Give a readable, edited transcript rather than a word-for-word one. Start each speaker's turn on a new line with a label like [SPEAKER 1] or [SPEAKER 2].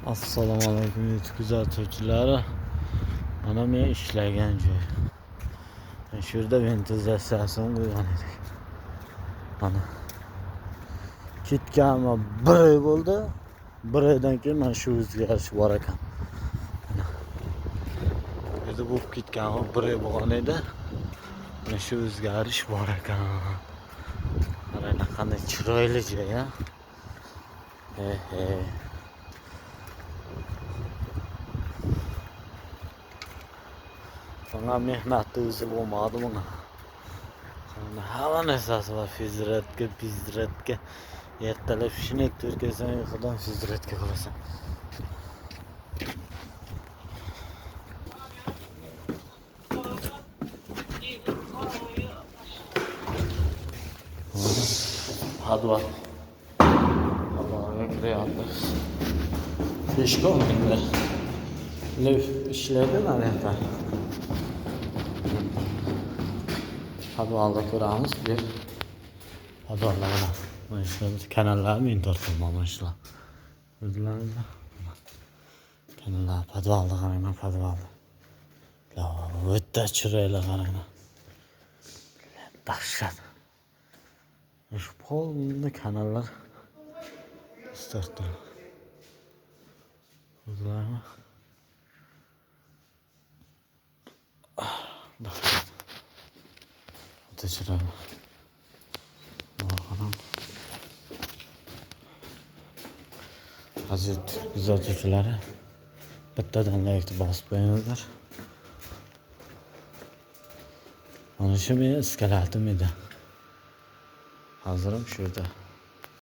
[SPEAKER 1] Assalomu alaykum YouTube kuzatuvchilari. Mana men ishlagan joy. Shu yerda ventilyatsiyasini qo'ygan edik. Mana ketganmi 1 oy bo'ldi. 1 oydan keyin mana shu o'zgarish bor ekan. Mana endi bo'lib ketganmi 1 oy bo'lgan edi. Mana shu o'zgarish bor ekan. Mana qanday chiroyli joy, ha. Bana mehnatli o'zi bo'lmadi buni. Hamma narsasi bor, fizratka. Ertalab shinik turkasan, uyqudan fizratka qilasan. Подвал. Подвалga kiryapmiz. Peshkom endi. Lift ishlaydi mana bu yerda. Podvalda ko'ramiz bir podvallar mana shu kanallar men tortilmoq mana shular. O'zlaringizda kanallar podvalda qaranglar, podvalda. O'ta chiroyli qaranglar. Dahshat. Shu polni kanallar startlar. O'zlaringizda dahshat. Teşekkürler. Bakalım. Aziz kuzatuvchilari, bittadan like bosib qo'yinglar. Mana shu men iskalatim edi. Hozirim shu yerda.